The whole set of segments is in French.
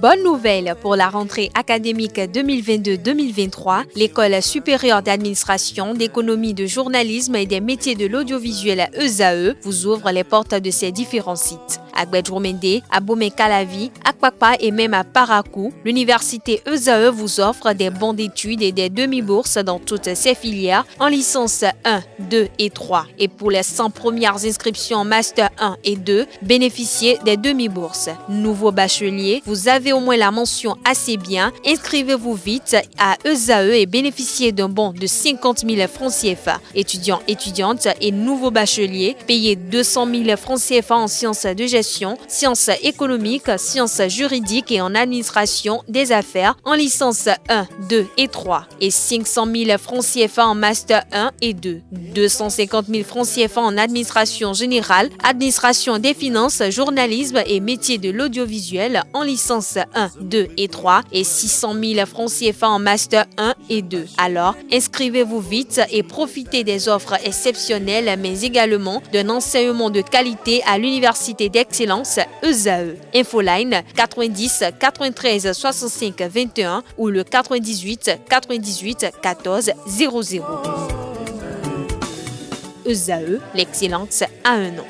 Bonne nouvelle pour la rentrée académique 2022-2023, l'École supérieure d'administration, d'économie, de journalisme et des métiers de l'audiovisuel ESAE vous ouvre les portes de ses différents sites. À Gbedjomende, à Bomé-Calavi, à Kpakpa et même à Parakou, l'université ESAE vous offre des bons d'études et des demi-bourses dans toutes ses filières en licence 1, 2 et 3. Et pour les 100 premières inscriptions en master 1 et 2, bénéficiez des demi-bourses. Nouveau bachelier, vous avez au moins la mention assez bien. Inscrivez-vous vite à ESAE et bénéficiez d'un bon de 50 000 francs CFA. Étudiants, étudiantes et nouveaux bacheliers, payez 200 000 francs CFA en sciences de gestion, sciences économiques, sciences juridiques et en administration des affaires en licence 1, 2 et 3 et 500 000 francs CFA en master 1 et 2, 250 000 francs CFA en administration générale, administration des finances, journalisme et métiers de l'audiovisuel en licence 1, 2 et 3 et 600 000 francs CFA en master 1 et 2. Alors, inscrivez-vous vite et profitez des offres exceptionnelles mais également d'un enseignement de qualité à l'université d'excellence ESAE. Infoline 90 93 65 21 ou le 98 98 14 00. ESAE, l'excellence a un nom.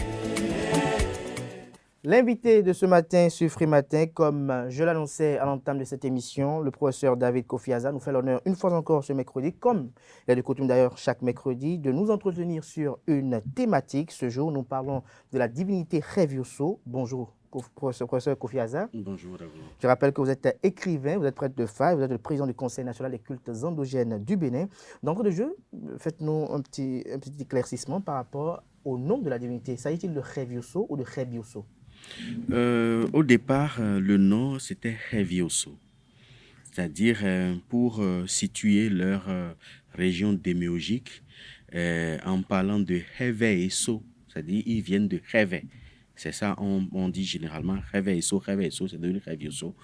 L'invité de ce matin sur Free Matin, comme je l'annonçais à l'entame de cette émission, le professeur David Kofi Aza nous fait l'honneur une fois encore ce mercredi, comme il est de coutume d'ailleurs chaque mercredi, de nous entretenir sur une thématique. Ce jour, nous parlons de la divinité Revioso. Bonjour, professeur Kofi Aza. Bonjour à vous. Je rappelle que vous êtes écrivain, vous êtes prêtre de faille, vous êtes le président du Conseil national des cultes endogènes du Bénin. D'entrée de jeu, faites-nous un petit éclaircissement par rapport au nom de la divinité. S'agit-il de Revioso ou de Rebioso? Au départ, le nom, c'était Revioso, c'est-à-dire pour situer leur région démiurgique, en parlant de Reveiso, c'est-à-dire ils viennent de Reve. C'est ça, on dit généralement Reveiso, c'est devenu Revioso.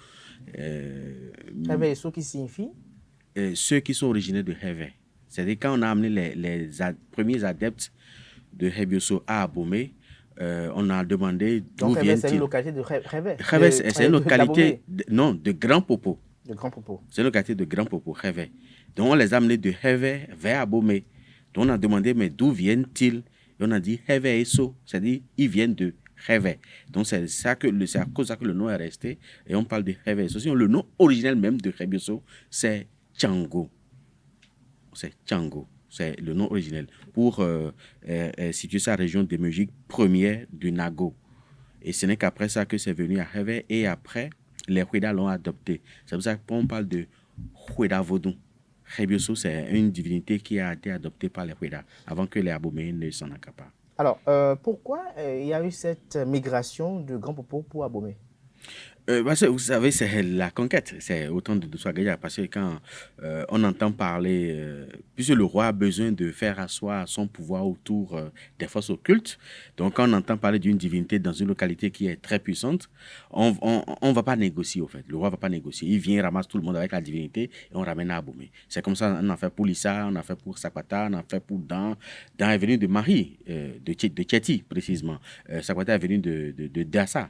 Reveiso qui signifie ceux qui sont originaires de Reve. C'est-à-dire quand on a amené les premiers adeptes de Revioso à Abomey, on a demandé d'où viennent-ils. C'est une localité de Reve. Reve, c'est une localité de Grand Popo. De Grand Popo. C'est une localité de Grand Popo, Reve. Donc on les a amenés de Reve vers Abomey. Donc on a demandé, mais d'où viennent-ils? Et on a dit Reve et So, c'est-à-dire ils viennent de Reve. Donc c'est à cause de ça que le nom est resté. Et on parle de Reve et So. Sinon, le nom originel même de Rebioso, c'est Tchango. C'est Tchango. C'est le nom originel, pour situer sa région démiurgique première du Nago. Et ce n'est qu'après ça que c'est venu à Reve, et après, les Hueda l'ont adopté. C'est pour ça qu'on parle de Hueda Vodun. Rebioso, c'est une divinité qui a été adoptée par les Hueda, avant que les Aboméens ne s'en accaparent. Alors, pourquoi il y a eu cette migration de Grand Popo pour Abomey? Parce que vous savez, c'est la conquête, c'est autant de Swagadia, parce que quand on entend parler, puisque le roi a besoin de faire asseoir son pouvoir autour des forces occultes, donc quand on entend parler d'une divinité dans une localité qui est très puissante, on ne va pas négocier au fait, le roi ne va pas négocier, il vient, ramasse tout le monde avec la divinité et on ramène à Abomey. C'est comme ça, on a fait pour Lissa, on a fait pour Sakwata, on a fait pour Dan est venu de Marie, de Tchéti précisément, Sakwata est venu de Dassa,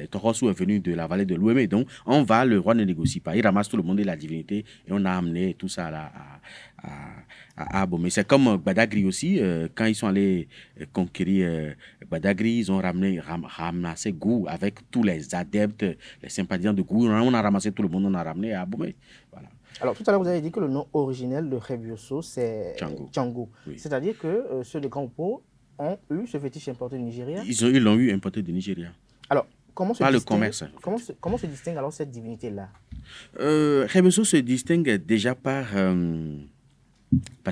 Torosu est venu de la vallée de l'Ouémé. Donc, le roi ne négocie pas. Il ramasse tout le monde et la divinité et on a amené tout ça à Abomey. C'est comme Badagry aussi. Quand ils sont allés conquérir Badagry, ils ont ramassé Gou avec tous les adeptes, les sympathisants de Gou. On a ramassé tout le monde, on a ramené à Abomey. Voilà. Alors, tout à l'heure, vous avez dit que le nom originel de Rebioso, c'est Tchango. Oui. C'est-à-dire que ceux de Grand Popo ont eu ce fétiche importé du Nigeria? Ils l'ont eu importé du Nigeria. Alors, comment se distingue alors cette divinité-là? Rebioso se distingue déjà parce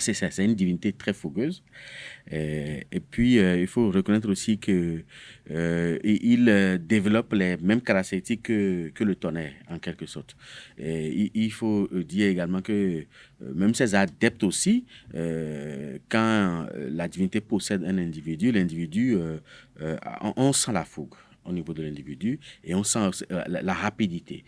que c'est une divinité très fougueuse. Et puis, il faut reconnaître aussi qu'il développe les mêmes caractéristiques que le tonnerre, en quelque sorte. Et il faut dire également que même ces adeptes aussi, quand la divinité possède un individu, l'individu, on sent la fougue au niveau de l'individu et on sent la rapidité.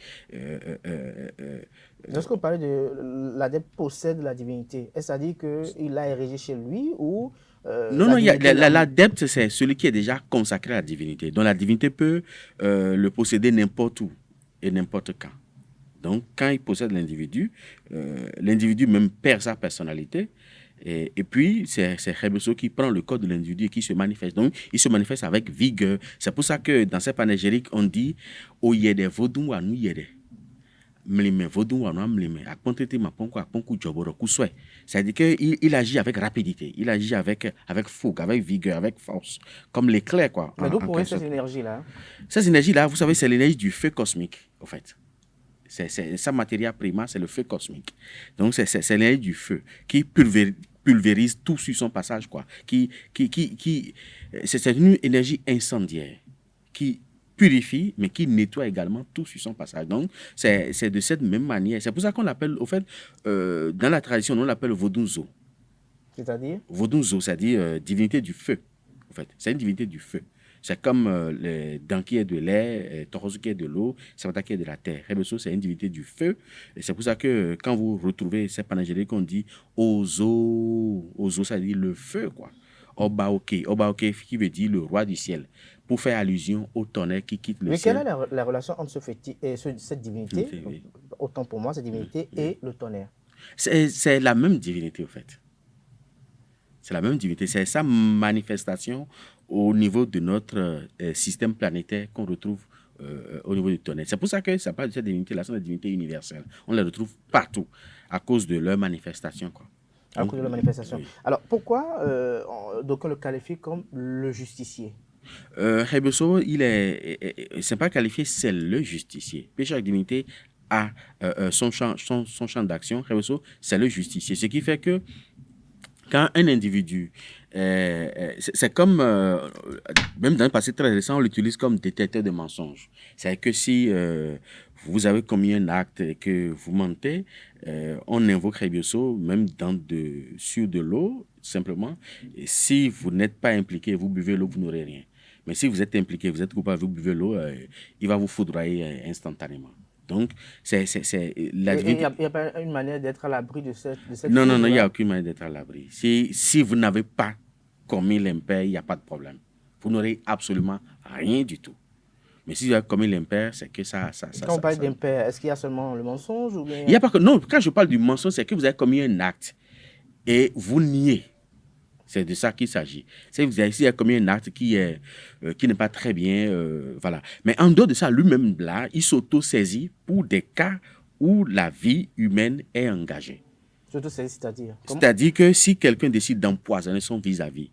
Lorsque vous parlez de l'adepte possède la divinité, est-ce à dire qu'il l'a érigé chez lui ou non, l'adepte, c'est celui qui est déjà consacré à la divinité. Donc la divinité peut le posséder n'importe où. et n'importe quand. Donc, quand il possède l'individu même perd sa personnalité. Et puis, c'est Rebeso qui prend le corps de l'individu et qui se manifeste. Donc, il se manifeste avec vigueur. C'est pour ça que dans cette panégyrique, on dit « Oyede vodun wa nu yede ». Mlime vodun wa nu mlime. Akpontete ma ponko akponku joboro kuswe. C'est-à-dire qu'il agit avec rapidité. Il agit avec fougue, avec vigueur, avec force. Comme l'éclair, quoi. Mais d'où pourrait cette énergie-là? Cette énergie-là, vous savez, c'est l'énergie du feu cosmique, en fait. C'est sa matière prima, c'est le feu cosmique. Donc, c'est l'énergie du feu qui pulvérise tout sur son passage, quoi. C'est une énergie incendiaire qui purifie, mais qui nettoie également tout sur son passage. Donc, c'est de cette même manière. C'est pour ça qu'on l'appelle, au fait, dans la tradition, on l'appelle Vodunzo. C'est-à-dire? Vodunzo, c'est-à-dire divinité du feu, en fait. C'est une divinité du feu. C'est comme Dan qui est de l'air, Toroso qui est de l'eau, Sabata qui est de la terre. Rebeso, c'est une divinité du feu. Et c'est pour ça que quand vous retrouvez cette panégyrique, on dit Ozo. Ozo, ça veut dire le feu, quoi. Obaoke. Obaoke qui veut dire le roi du ciel. Pour faire allusion au tonnerre qui quitte le ciel. Mais quelle est la relation entre cette divinité, oui. autant pour moi, cette divinité, et le tonnerre? C'est la même divinité, en fait. C'est la même divinité. C'est sa manifestation au niveau de notre système planétaire qu'on retrouve au niveau du tonnerre. C'est pour ça que ça parle de cette divinité-là, c'est une divinité universelle. On les retrouve partout à cause de leur manifestation, quoi. À cause de leur manifestation. Oui. Alors, pourquoi donc on le qualifie comme le justicier? Rebeso, c'est pas qualifié, c'est le justicier. Puis chaque divinité a son champ d'action. Rebeso, c'est le justicier. Ce qui fait que quand un individu, c'est comme, même dans le passé très récent, on l'utilise comme détecteur de mensonges. C'est que si vous avez commis un acte et que vous mentez, on invoque Rebioso, même sur de l'eau, simplement. Et si vous n'êtes pas impliqué, vous buvez l'eau, vous n'aurez rien. Mais si vous êtes impliqué, vous êtes coupable, vous buvez l'eau, il va vous foudroyer instantanément. Donc, c'est la divinité. Il n'y a pas une manière d'être à l'abri de cette Non, il n'y a aucune manière d'être à l'abri. Si vous n'avez pas commis l'impair, il n'y a pas de problème. Vous n'aurez absolument rien du tout. Mais si vous avez commis l'impair, c'est que ça... Quand on parle d'impair, est-ce qu'il y a seulement le mensonge ou bien... Il y a pas que... Non, quand je parle du mensonge, c'est que vous avez commis un acte et vous niez. C'est de ça qu'il s'agit. Si vous avez commis un acte qui n'est pas très bien, voilà. Mais en dehors de ça, lui-même, là, il s'auto-saisit pour des cas où la vie humaine est engagée. S'auto-saisit, c'est-à-dire? C'est-à-dire que si quelqu'un décide d'empoisonner son vis-à-vis,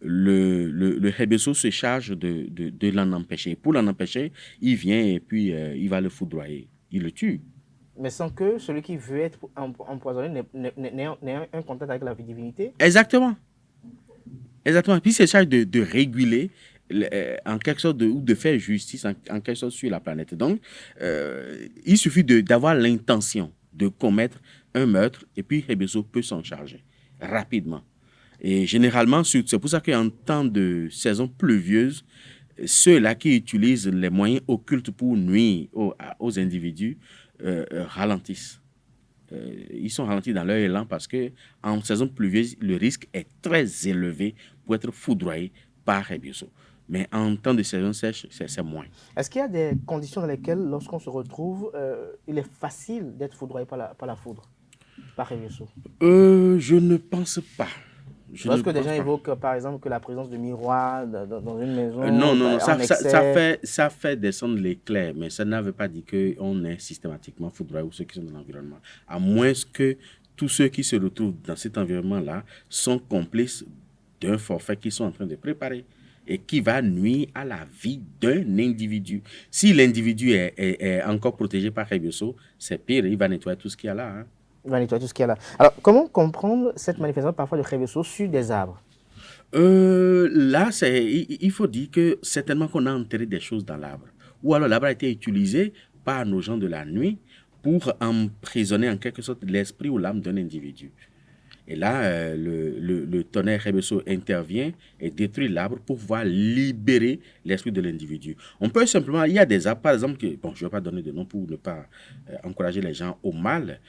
le Rebeso se charge de l'en empêcher. Pour l'en empêcher, il vient et puis il va le foudroyer. Il le tue. Mais sans que celui qui veut être empoisonné n'ait un contact avec la divinité? Exactement. Exactement. Puis il se charge de réguler en quelque sorte ou de faire justice en quelque sorte sur la planète. Donc, il suffit d'avoir l'intention de commettre un meurtre et puis Rebeso peut s'en charger rapidement. Et généralement, c'est pour ça qu'en temps de saison pluvieuse, ceux-là qui utilisent les moyens occultes pour nuire aux individus ralentissent. Ils sont ralentis dans leur élan parce qu'en saison pluvieuse, le risque est très élevé pour être foudroyé par Rebeso. Mais en temps de saison sèche, c'est moins. Est-ce qu'il y a des conditions dans lesquelles, lorsqu'on se retrouve, il est facile d'être foudroyé par la foudre, par Rebeso? Je ne pense pas. Parce que des gens évoquent, par exemple, que la présence de miroirs dans une maison... Non, ça fait descendre l'éclair, mais ça ne veut pas dire qu'on est systématiquement foudroyé ou ceux qui sont dans l'environnement. À moins que tous ceux qui se retrouvent dans cet environnement-là sont complices d'un forfait qu'ils sont en train de préparer et qui va nuire à la vie d'un individu. Si l'individu est encore protégé par Rebeso, c'est pire, il va nettoyer tout ce qu'il y a là. Hein. Il va nettoyer tout ce qu'il y a là. Alors, comment comprendre cette manifestation parfois de Rebeso sur des arbres? Là, il faut dire que certainement qu'on a enterré des choses dans l'arbre. Ou alors l'arbre a été utilisé par nos gens de la nuit pour emprisonner en quelque sorte l'esprit ou l'âme d'un individu. Et là, le tonnerre Rebeso intervient et détruit l'arbre pour pouvoir libérer l'esprit de l'individu. On peut simplement, il y a des arbres, par exemple, je ne vais pas donner de nom pour ne pas encourager les gens au mal,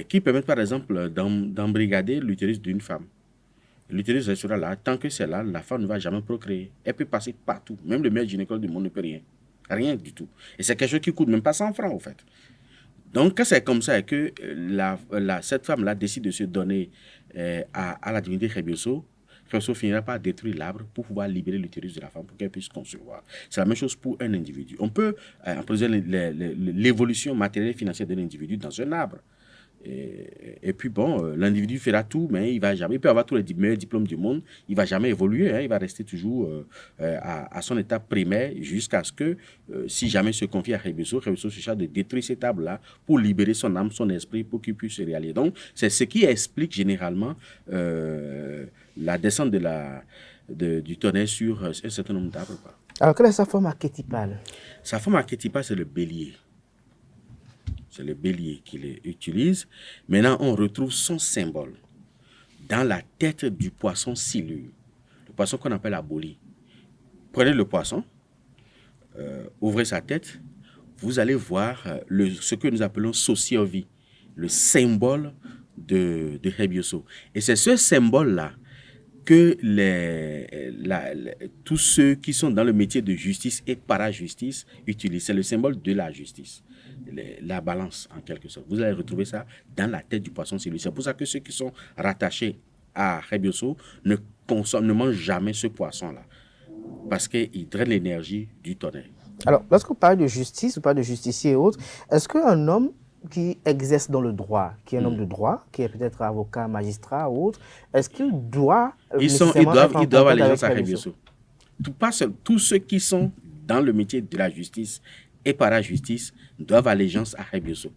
qui permettent par exemple d'embrigader l'utérus d'une femme. L'utérus restera là, tant que c'est là, la femme ne va jamais procréer. Elle peut passer partout, même le meilleur gynécologue du monde ne peut rien. Rien du tout. Et c'est quelque chose qui coûte même pas 100 francs, au fait. Donc, quand c'est comme ça et que cette femme-là décide de se donner à la divinité Rebioso, Rebioso finira par détruire l'arbre pour pouvoir libérer l'utérus de la femme pour qu'elle puisse concevoir. C'est la même chose pour un individu. On peut imposer l'évolution matérielle et financière d'un individu dans un arbre. Et puis bon, l'individu fera tout, mais il peut avoir tous les meilleurs diplômes du monde, il ne va jamais évoluer, hein, il va rester toujours à son état primaire jusqu'à ce que, si jamais il se confie à Rebioso, Rebioso se charge de détruire cet arbre-là pour libérer son âme, son esprit, pour qu'il puisse se réaliser. Donc, c'est ce qui explique généralement la descente du tonnerre sur un certain nombre d'arbres. Alors, quelle est sa forme archétypale? Sa forme archétypale, c'est le bélier. C'est le bélier qu'il utilise. Maintenant, on retrouve son symbole dans la tête du poisson silure. Le poisson qu'on appelle la bolie. Prenez le poisson, ouvrez sa tête, vous allez voir ce que nous appelons Sociovi, le symbole de Rebioso. Et c'est ce symbole-là que tous ceux qui sont dans le métier de justice et parajustice utilisent. C'est le symbole de la justice. La balance, en quelque sorte. Vous allez retrouver ça dans la tête du poisson silure. C'est pour ça que ceux qui sont rattachés à Rebioso ne mangent jamais ce poisson-là. Parce qu'il draine l'énergie du tonnerre. Alors, lorsqu'on parle de justice, on parle de justicier et autres, est-ce qu'un homme qui exerce dans le droit, qui est un homme de droit, qui est peut-être avocat, magistrat ou autre, est-ce qu'il doit Ils doivent allégeance à Rebioso. Tous ceux qui sont dans le métier de la justice et parajustice doivent allégeance à Rebioso.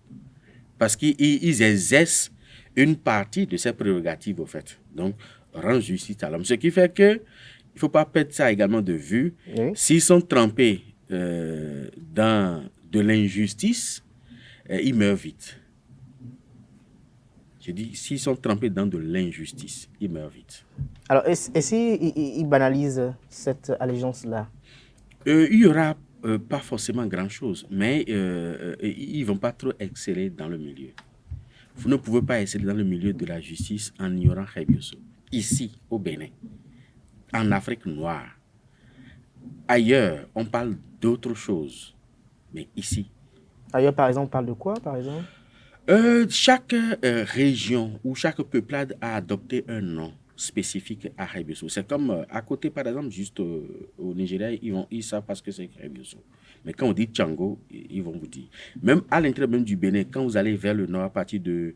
Parce qu'ils exercent une partie de ses prérogatives, au fait. Donc, rendre justice à l'homme. Ce qui fait que il ne faut pas perdre ça également de vue. Oui. S'ils sont trempés dans de l'injustice, ils meurent vite. Je dis, s'ils sont trempés dans de l'injustice, ils meurent vite. Alors, et s'ils banalisent cette allégeance-là? Il y aura pas forcément grand-chose, mais ils ne vont pas trop exceller dans le milieu. Vous ne pouvez pas exceller dans le milieu de la justice en ignorant Rebioso. Ici, au Bénin, en Afrique noire, ailleurs, on parle d'autre chose, mais ici. Ailleurs, par exemple, on parle de quoi, par exemple? Chaque région ou chaque peuplade a adopté un nom spécifique à Rebioso. C'est comme à côté, par exemple, juste au Nigeria, ils savent parce que c'est Rebioso. Mais quand on dit Tchango, ils vont vous dire. Même à l'intérieur même du Bénin, quand vous allez vers le nord, à partir de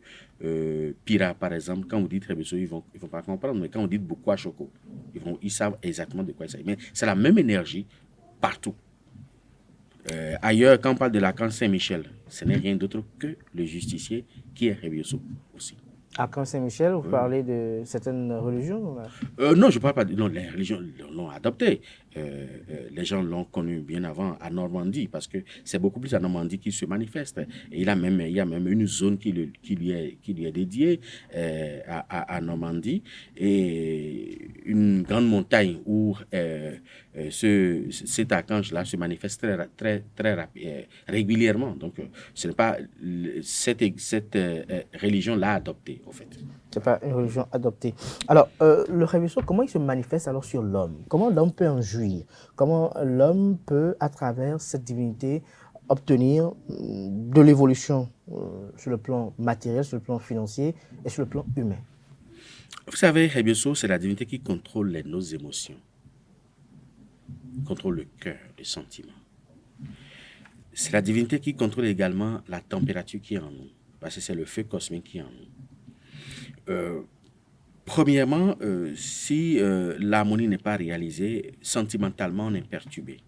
Pira, par exemple, quand vous dites Rebioso, ils vont pas comprendre. Mais quand on dit Bukwa Choko, ils savent exactement de quoi il s'agit. Mais c'est la même énergie partout. Ailleurs, quand on parle de l'archange Saint-Michel, ce n'est rien d'autre que le justicier qui est Rebioso aussi. Archange Saint-Michel, vous parlez de certaines religions? Non, je ne parle pas de... Non, les religions l'ont adopté. Les gens l'ont connu bien avant à Normandie, parce que c'est beaucoup plus à Normandie qu'il se manifeste. Et il y a même une zone qui lui est dédiée à Normandie, et une grande montagne où cet archange-là se manifeste très régulièrement. Donc, ce n'est pas cette religion l'a adopté, au fait. Ce n'est pas une religion adoptée. Alors, le Rebioso, comment il se manifeste alors sur l'homme? Comment l'homme peut en jouir? Comment l'homme peut, à travers cette divinité, obtenir de l'évolution sur le plan matériel, sur le plan financier et sur le plan humain? Vous savez, Rebioso, c'est la divinité qui contrôle nos émotions, contrôle le cœur, les sentiments. C'est la divinité qui contrôle également la température qui est en nous, parce que c'est le feu cosmique qui est en nous. Premièrement, si l'harmonie n'est pas réalisée, sentimentalement, on est perturbé.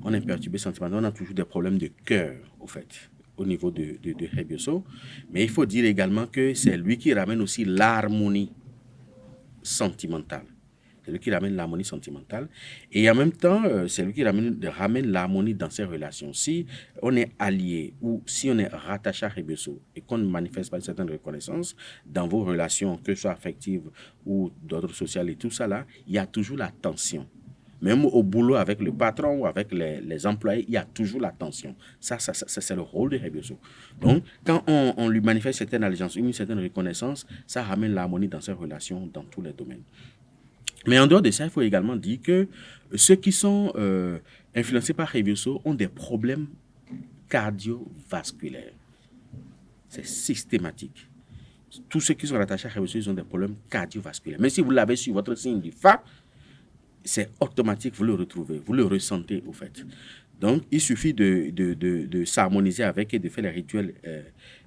On est perturbé sentimentalement, on a toujours des problèmes de cœur, au fait, au niveau de Rebioso. Mais il faut dire également que c'est lui qui ramène aussi l'harmonie sentimentale. C'est lui qui ramène l'harmonie sentimentale. Et en même temps, c'est lui qui ramène l'harmonie dans ses relations. Si on est allié ou si on est rattaché à Rebioso et qu'on ne manifeste pas une certaine reconnaissance dans vos relations, que ce soit affectives ou d'ordre social et tout ça là, il y a toujours la tension. Même au boulot avec le patron ou avec les employés, il y a toujours la tension. Ça c'est le rôle de Rebioso. Donc, quand on lui manifeste une certaine allégeance, une certaine reconnaissance, ça ramène l'harmonie dans ses relations dans tous les domaines. Mais en dehors de ça, il faut également dire que ceux qui sont influencés par Revioso ont des problèmes cardiovasculaires. C'est systématique. Tous ceux qui sont rattachés à Revioso, ils ont des problèmes cardiovasculaires. Même si vous l'avez sur votre signe du Fa, c'est automatique, vous le retrouvez, vous le ressentez au fait. Donc, il suffit de s'harmoniser avec et de faire les rituels.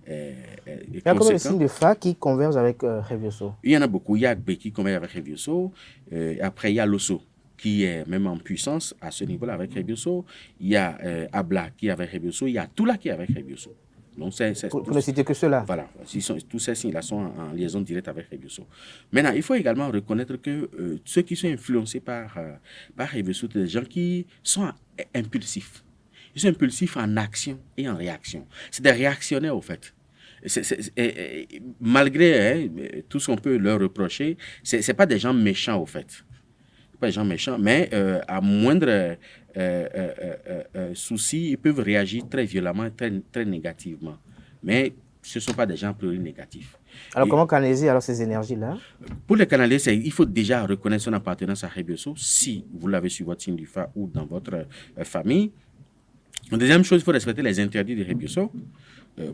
Il y a combien de signes de Fa qui convergent avec Revioso? Il y en a beaucoup. Il y a Agbe qui converge avec Revioso. Après, il y a Loso qui est même en puissance à ce niveau-là avec Revioso. Il y a Abla qui est avec Revioso. Il y a Tula qui est avec Revioso. Donc, pour ne citer que ceux-là. Voilà, tous ces signes-là sont en liaison directe avec Revioso. Maintenant, il faut également reconnaître que ceux qui sont influencés par Revioso, c'est des gens qui sont impulsifs. Ils sont impulsifs en action et en réaction. C'est des réactionnaires, au fait. Malgré tout ce qu'on peut leur reprocher, ce n'est pas des gens méchants, au fait. Pas des gens méchants, mais à moindre souci, ils peuvent réagir très violemment, très négativement. Mais ce ne sont pas des gens a priori négatifs. Alors, comment canaliser alors ces énergies-là? Pour les canaliser, il faut déjà reconnaître son appartenance à Revioso, si vous l'avez sur votre signe du Fa ou dans votre famille. La deuxième chose, il faut respecter les interdits de Revioso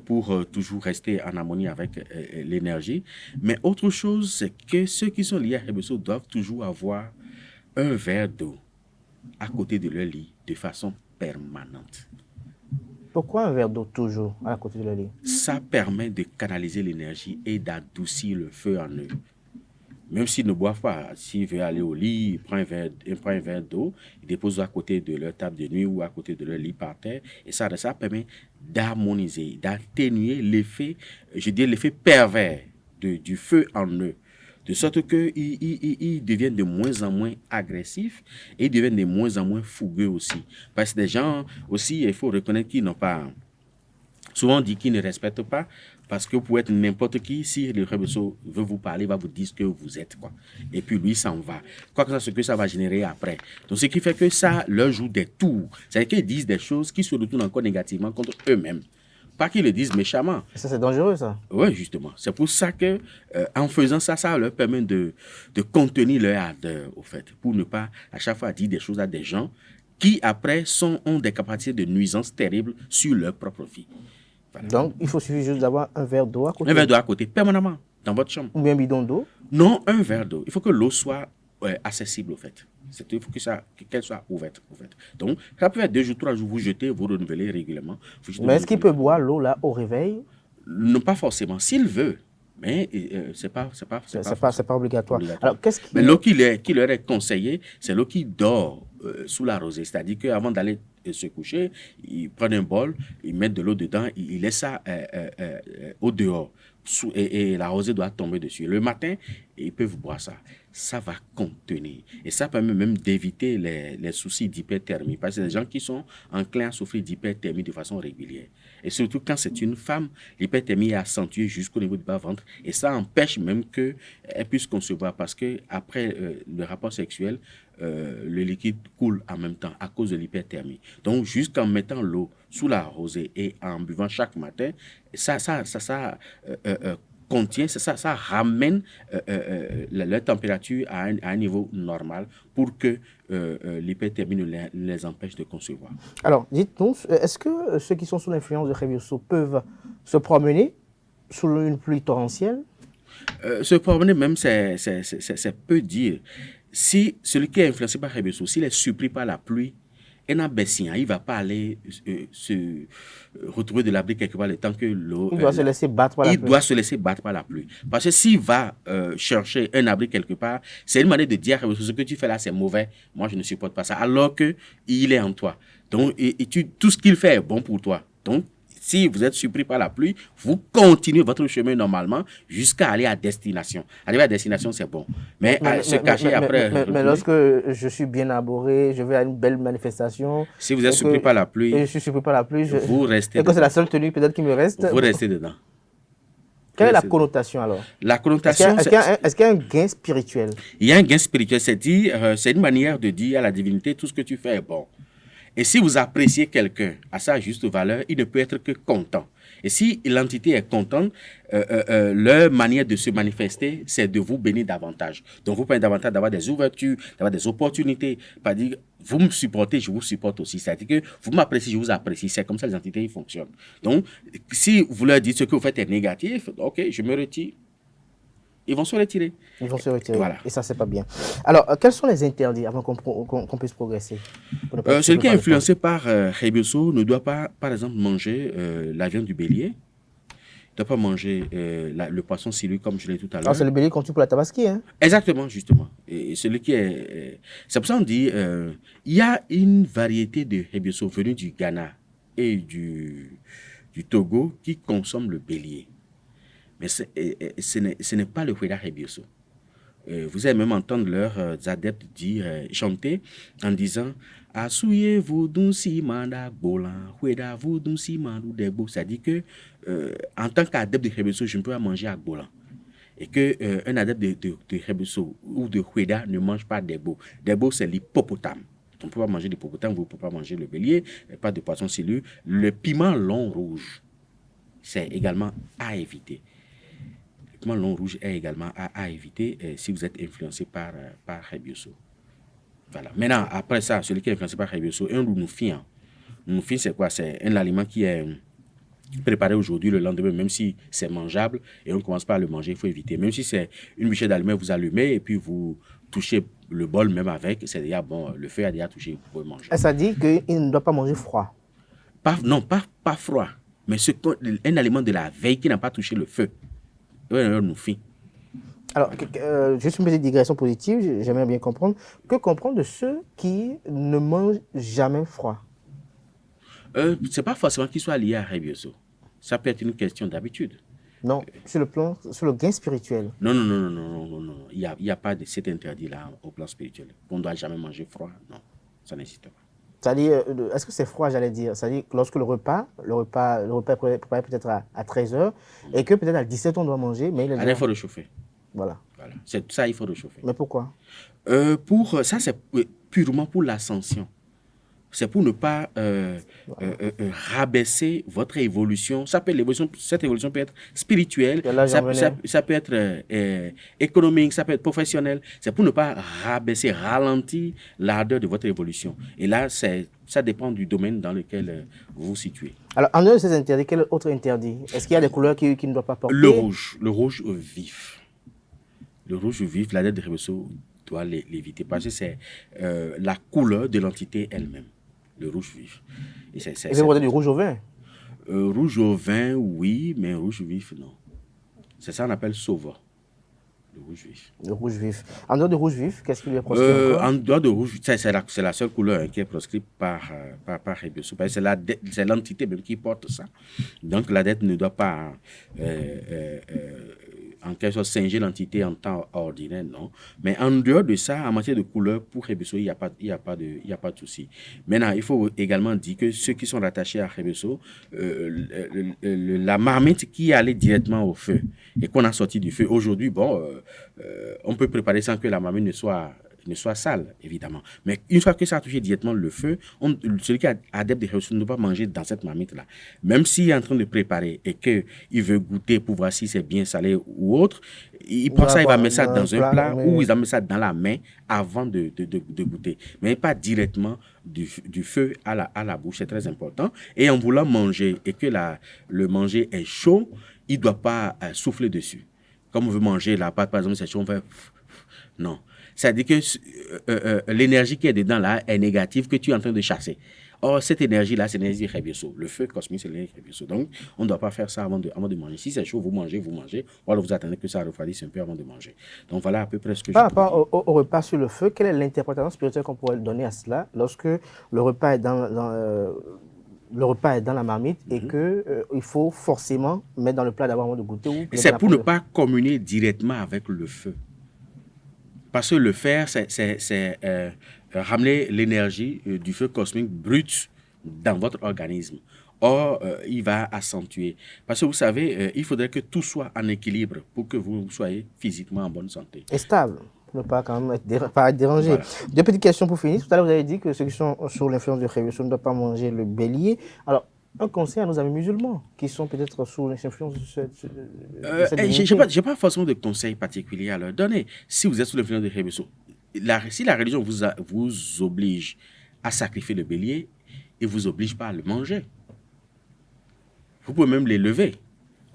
pour toujours rester en harmonie avec l'énergie. Mais autre chose, c'est que ceux qui sont liés à Revioso doivent toujours avoir un verre d'eau à côté de leur lit de façon permanente. Pourquoi un verre d'eau toujours à côté de leur lit? Ça permet de canaliser l'énergie et d'adoucir le feu en eux. Même s'ils ne boivent pas, s'ils veulent aller au lit, ils prennent un verre d'eau, ils déposent à côté de leur table de nuit ou à côté de leur lit par terre. Et ça permet d'harmoniser, d'atténuer l'effet, l'effet pervers du feu en eux. De sorte qu'ils deviennent de moins en moins agressifs et ils deviennent de moins en moins fougueux aussi. Parce que des gens aussi, il faut reconnaître qu'ils n'ont pas... Souvent on dit qu'ils ne respectent pas parce que vous pouvez être n'importe qui. Si le Revioso veut vous parler, il va vous dire ce que vous êtes, quoi. Et puis lui, s'en va. Quoi que ça, ce que ça va générer après. Donc ce qui fait que ça leur joue des tours. C'est-à-dire qu'ils disent des choses qui se retournent encore négativement contre eux-mêmes. Pas qu'ils le disent méchamment. Ça, c'est dangereux, ça. Oui, justement. C'est pour ça que, en faisant ça, ça leur permet de contenir leur ardeur, au fait, pour ne pas à chaque fois dire des choses à des gens qui, après, ont des capacités de nuisance terribles sur leur propre vie. Voilà. Donc, il faut suffire juste d'avoir un verre d'eau à côté. Un verre d'eau à côté, permanemment, dans votre chambre. Ou bien un bidon d'eau? Non, un verre d'eau. Il faut que l'eau soit accessible, au fait. Il faut qu'elle soit ouverte. Donc, ça peut être 2 jours, 3 jours, vous jetez, vous renouvelez régulièrement. Mais est-ce qu'il peut boire l'eau là au réveil? Non, pas forcément. S'il veut, mais c'est pas obligatoire. Alors, mais l'eau qui leur est conseillée, c'est l'eau qui dort sous la rosée. C'est-à-dire qu'avant d'aller se coucher, ils prennent un bol, ils mettent de l'eau dedans, ils laissent ça au dehors. Et la rosée doit tomber dessus. Le matin, ils peuvent boire ça. Ça va contenir. Et ça permet même d'éviter les soucis d'hyperthermie. Parce que les gens qui sont enclins à souffrir d'hyperthermie de façon régulière. Et surtout quand c'est une femme, l'hyperthermie est accentuée jusqu'au niveau du bas-ventre. Et ça empêche même qu'elle puisse concevoir. Parce qu'après le rapport sexuel, le liquide coule en même temps à cause de l'hyperthermie. Donc, jusqu'en mettant l'eau sous la rosée et en buvant chaque matin, ça contient, ça ramène leur température à un niveau normal pour que l'hyperthermie ne les empêche de concevoir. Alors, dites-nous, est-ce que ceux qui sont sous l'influence de Revioso peuvent se promener sous une pluie torrentielle? Se promener même, c'est peu dire. Si celui qui est influencé par Revioso, s'il est surpris par la pluie, il ne va pas aller se retrouver de l'abri quelque part le temps que l'eau... Il doit se laisser battre par la pluie. Il doit se laisser battre par la pluie. Parce que s'il va chercher un abri quelque part, c'est une manière de dire ce que tu fais là, c'est mauvais. Moi, je ne supporte pas ça. Alors qu'il est en toi. Donc, tout ce qu'il fait est bon pour toi. Donc, si vous êtes surpris par la pluie, vous continuez votre chemin normalement jusqu'à aller à destination. Arriver à destination, c'est bon. Mais se cacher après... Mais lorsque je suis bien arboré, je vais à une belle manifestation... Si vous êtes surpris par la pluie... Et je suis surpris par la pluie, vous restez et que c'est la seule tenue peut-être qui me reste... Vous restez dedans. Quelle est la connotation alors? La connotation... Est-ce qu'il y a un gain spirituel? Il y a un gain spirituel, c'est une manière de dire à la divinité, tout ce que tu fais est bon. Et si vous appréciez quelqu'un à sa juste valeur, il ne peut être que content. Et si l'entité est contente, leur manière de se manifester, c'est de vous bénir davantage. Donc, vous permettez davantage d'avoir des ouvertures, d'avoir des opportunités. Pas dire, vous me supportez, je vous supporte aussi. C'est-à-dire que vous m'appréciez, je vous apprécie. C'est comme ça que les entités ils fonctionnent. Donc, si vous leur dites ce que vous faites est négatif, ok, je me retire. Ils vont se retirer. Ils vont se retirer. Voilà. Et ça, c'est pas bien. Alors, quels sont les interdits avant qu'on puisse progresser? Celui qui est influencé par Rebioso ne doit pas, par exemple, manger la viande du bélier. Il ne doit pas manger le poisson silure, comme je l'ai dit tout à l'heure. C'est le bélier qu'on tue pour la tabaski, hein? Exactement, justement. Et celui qui est... c'est pour ça qu'on dit, il y a une variété de Rebioso venus du Ghana et du Togo qui consomment le bélier. Mais ce n'est pas le Hueda Rebioso. Vous allez même entendre leurs adeptes dire, chanter en disant Assouillez-vous d'un simanda bolan, Hueda vous d'un simandou debo. C'est-à-dire que en tant qu'adepte de Rebioso, je ne peux pas manger à bolan. Et qu'un adepte de Rebioso ou de Hueda ne mange pas debo. Debo, c'est l'hippopotame. On ne peut pas manger d'hippopotame, vous ne pouvez pas manger le bélier, pas de poisson silure. Le piment long rouge, c'est également à éviter. Le piment long rouge est également à éviter si vous êtes influencé par Rebioso. Voilà. Maintenant, après ça, celui qui est influencé par Rebioso, un nounoufin. Nounoufin, c'est quoi? C'est un aliment qui est préparé aujourd'hui, le lendemain, même si c'est mangeable, et on ne commence pas à le manger, il faut éviter. Même si c'est une bûchette d'aliment, vous allumez et puis vous touchez le bol même avec, c'est déjà bon, le feu a déjà touché, vous pouvez manger. Ça dit qu'il ne doit pas manger froid. Non, pas froid, mais un aliment de la veille qui n'a pas touché le feu. Alors, juste une petite digression positive, j'aimerais bien comprendre. Que comprendre de ceux qui ne mangent jamais froid? Ce n'est pas forcément qu'il soit lié à Rebioso. Ça peut être une question d'habitude. Non, sur le gain spirituel. Non. Il n'y a pas de cet interdit-là au plan spirituel. On ne doit jamais manger froid. Non, ça n'existe pas. C'est-à-dire, est-ce que c'est froid, j'allais dire? C'est-à-dire que lorsque le repas est préparé peut-être à 13h et que peut-être à 17h on doit manger, mais il faut réchauffer. Voilà. C'est ça, il faut réchauffer. Mais pourquoi? Ça, c'est purement pour l'ascension. C'est pour ne pas rabaisser votre évolution. Cette évolution peut être spirituelle, ça peut être économique, ça peut être professionnel. C'est pour ne pas rabaisser, ralentir l'ardeur de votre évolution. Et là, ça dépend du domaine dans lequel vous vous situez. Alors, en dehors de ces interdits, quel autre interdit? Est-ce qu'il y a des couleurs qui ne doivent pas porter? Le rouge vif. Le rouge vif, l'adepte de Rebioso doit l'éviter parce que c'est la couleur de l'entité elle-même. Le rouge vif. Et vous prenez du rouge au vin? Rouge au vin, oui, mais rouge vif, non. C'est ça qu'on appelle sauveur. Le rouge vif. Le rouge vif. En dehors de rouge vif, qu'est-ce qui lui est proscrit encore? En dehors de rouge, c'est la seule couleur qui est proscrite par Rebioso. C'est l'entité même qui porte ça. Donc l'adepte ne doit pas en quelque sorte singer l'entité en temps ordinaire, non. Mais en dehors de ça, en matière de couleur, pour Rebioso, il n'y a pas de souci. Maintenant, il faut également dire que ceux qui sont rattachés à Rebioso, la marmite qui allait directement au feu et qu'on a sorti du feu, aujourd'hui, on peut préparer sans que la marmite ne soit sale, évidemment. Mais une fois que ça a touché directement le feu, celui qui est adepte de Rebioso ne doit pas manger dans cette marmite-là. Même s'il est en train de préparer et qu'il veut goûter pour voir si c'est bien salé ou autre, il prend ça, il va mettre ça dans un plat ou il va mettre ça dans la main avant de goûter. Mais pas directement du feu à la bouche, c'est très important. Et en voulant manger et que le manger est chaud, il ne doit pas souffler dessus. Comme on veut manger la pâte, par exemple, c'est chaud, on fait... Non. C'est-à-dire que l'énergie qui est dedans là est négative que tu es en train de chasser. Or, cette énergie-là, c'est l'énergie Rebioso. Le feu cosmique, c'est l'énergie Rebioso. Donc, on ne doit pas faire ça avant de manger. Si c'est chaud, vous mangez. Ou alors vous attendez que ça refroidisse un peu avant de manger. Donc, voilà à peu près ce que Par rapport au repas sur le feu, quelle est l'interprétation spirituelle qu'on pourrait donner à cela lorsque le repas est dans la marmite et qu'il faut forcément mettre dans le plat d'abord avant de goûter? C'est pour ne pas communier directement avec le feu. Parce que le fer, c'est ramener l'énergie du feu cosmique brut dans votre organisme. Or, il va accentuer. Parce que vous savez, il faudrait que tout soit en équilibre pour que vous soyez physiquement en bonne santé. Et stable. pour ne pas quand même pas être dérangé. Voilà. Deux petites questions pour finir. Tout à l'heure, vous avez dit que ceux qui sont sous l'influence de Révioso ne doivent pas manger le bélier. Alors, un conseil à nos amis musulmans qui sont peut-être sous l'influence de cette Je divinité. n'ai pas forcément de conseils particuliers à leur donner. Si vous êtes sous l'influence de Réveillon, si la religion vous oblige à sacrifier le bélier, et vous oblige pas à le manger. Vous pouvez même l'élever.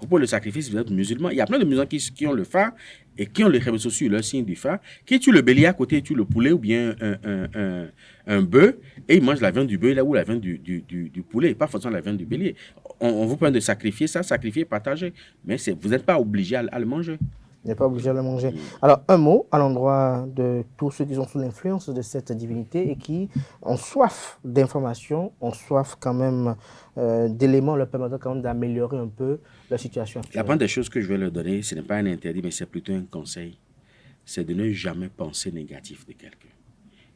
Vous pouvez le sacrifier si vous êtes musulman. Il y a plein de musulmans qui ont le phare et qui ont le Réveillon sur leur signe du phare, qui tuent le bélier à côté, tuent le poulet ou bien un bœuf, et ils mangent la viande du bœuf là ou la viande du poulet, pas forcément la viande du bélier. On vous permet de sacrifier ça, sacrifier, partager, mais vous n'êtes pas obligé à le manger. Il n'est pas obligé de le manger. Alors, un mot à l'endroit de tous ceux qui sont sous l'influence de cette divinité et qui ont soif d'informations, ont soif quand même d'éléments leur permettant quand même d'améliorer un peu la situation actuelle. La première des choses que je vais leur donner, ce n'est pas un interdit, mais c'est plutôt un conseil. C'est de ne jamais penser négatif de quelqu'un.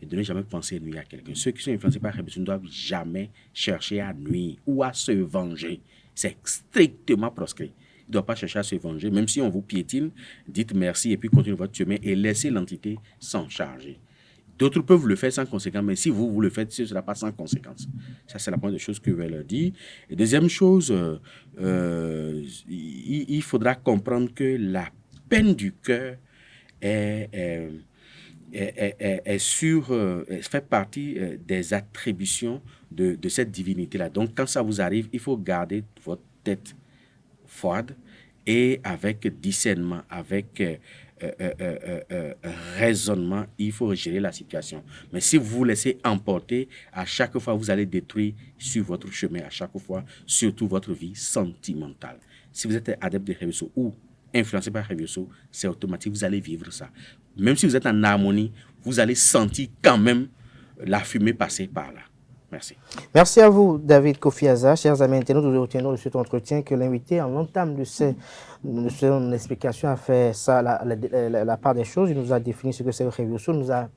Et de ne jamais penser nuire à quelqu'un. Ceux qui sont influencés par Révélation ne doivent jamais chercher à nuire ou à se venger. C'est strictement proscrit. Il ne doit pas chercher à se venger. Même si on vous piétine, dites merci et puis continuez votre chemin et laissez l'entité s'en charger. D'autres peuvent le faire sans conséquence, mais si vous le faites, ce ne sera pas sans conséquence. Ça, c'est la première chose que je vais leur dire. Et deuxième chose, il faudra comprendre que la peine du cœur fait partie des attributions de cette divinité-là. Donc, quand ça vous arrive, il faut garder votre tête froide et avec discernement, avec raisonnement, il faut gérer la situation. Mais si vous vous laissez emporter, à chaque fois, vous allez détruire sur votre chemin, à chaque fois, surtout votre vie sentimentale. Si vous êtes adepte de Révioso ou influencé par Révioso, c'est automatique, vous allez vivre ça. Même si vous êtes en harmonie, vous allez sentir quand même la fumée passer par là. Merci. Merci à vous, David Kofi Aza. Chers amis internautes, nous retiendrons de cet entretien que l'invité, en l'entame de son explication, a fait ça, la part des choses. Il nous a défini ce que c'est le Révioso, nous a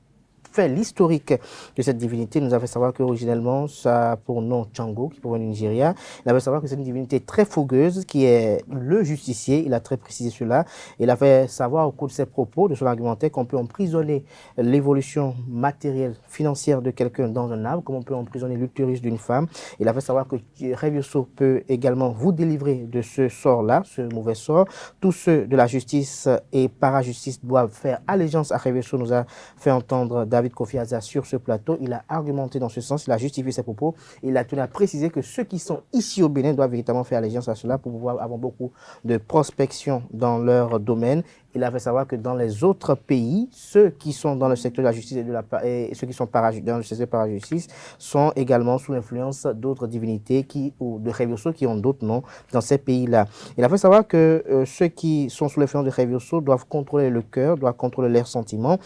fait l'historique de cette divinité. Il nous a fait savoir qu'originellement, ça a pour nom Tchango, qui provient du Nigeria. Il a fait savoir que c'est une divinité très fougueuse, qui est le justicier. Il a très précisé cela. Il a fait savoir au cours de ses propos, de son argumentaire, qu'on peut emprisonner l'évolution matérielle, financière de quelqu'un dans un arbre, comme on peut emprisonner l'utérus d'une femme. Il a fait savoir que Révioso peut également vous délivrer de ce sort-là, ce mauvais sort. Tous ceux de la justice et parajustice doivent faire allégeance à Révioso, nous a fait entendre David Kofi Aza sur ce plateau. Il a argumenté dans ce sens, il a justifié ses propos. Il a tenu à préciser que ceux qui sont ici au Bénin doivent véritablement faire allégeance à cela pour pouvoir avoir beaucoup de prospection dans leur domaine. Il a fait savoir que dans les autres pays, ceux qui sont dans le secteur de la justice et ceux qui sont dans le secteur de la justice sont également sous l'influence d'autres divinités ou de Révioso qui ont d'autres noms dans ces pays-là. Il a fait savoir que ceux qui sont sous l'influence de Révioso doivent contrôler le cœur, doivent contrôler leurs sentiments,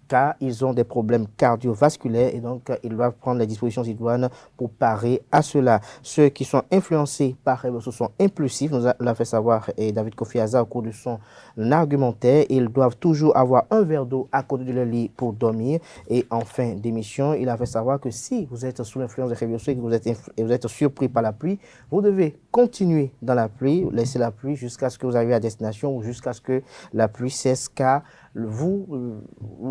car ils ont des problèmes cardiovasculaires et donc ils doivent prendre les dispositions idoines pour parer à cela. Ceux qui sont influencés par Révioso sont impulsifs, nous l'a fait savoir et David Kofi Aza au cours de son argumentaire. Ils doivent toujours avoir un verre d'eau à côté de leur lit pour dormir. Et en fin d'émission, il a fait savoir que si vous êtes sous l'influence de Révioso et que vous êtes surpris par la pluie, vous devez continuer dans la pluie, laisser la pluie jusqu'à ce que vous arriviez à destination ou jusqu'à ce que la pluie cesse, car vous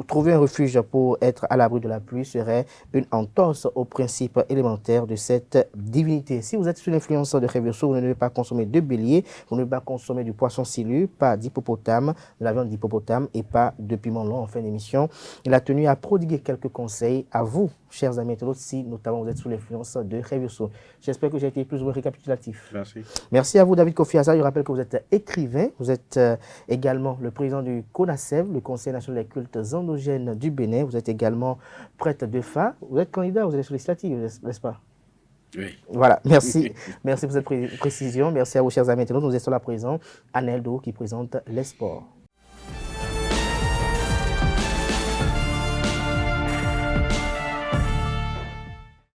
trouver un refuge pour être à l'abri de la pluie serait une entorse au principe élémentaire de cette divinité. Si vous êtes sous l'influence de Révioso, vous ne devez pas consommer de bélier, vous ne devez pas consommer du poisson silu, pas d'hippopotame, de la viande d'hippopotame et pas de piment long en fin d'émission. Il a tenu à prodiguer quelques conseils à vous, chers amis internautes, si notamment vous êtes sous l'influence de Révioso. J'espère que j'ai été plus ou moins récapitulatif. Merci. Merci à vous, David Kofi Aza. Je rappelle que vous êtes écrivain, vous êtes également le président du CONASEV, le Conseil national des cultes endogènes du Bénin. Vous êtes également prêtre de phare. Vous êtes candidat aux élections législatives, n'est-ce pas? Oui. Voilà, merci. Merci pour cette précision. Merci à vous, chers amis internautes. Nous êtes sur la présent. Aneldo qui présente les sports.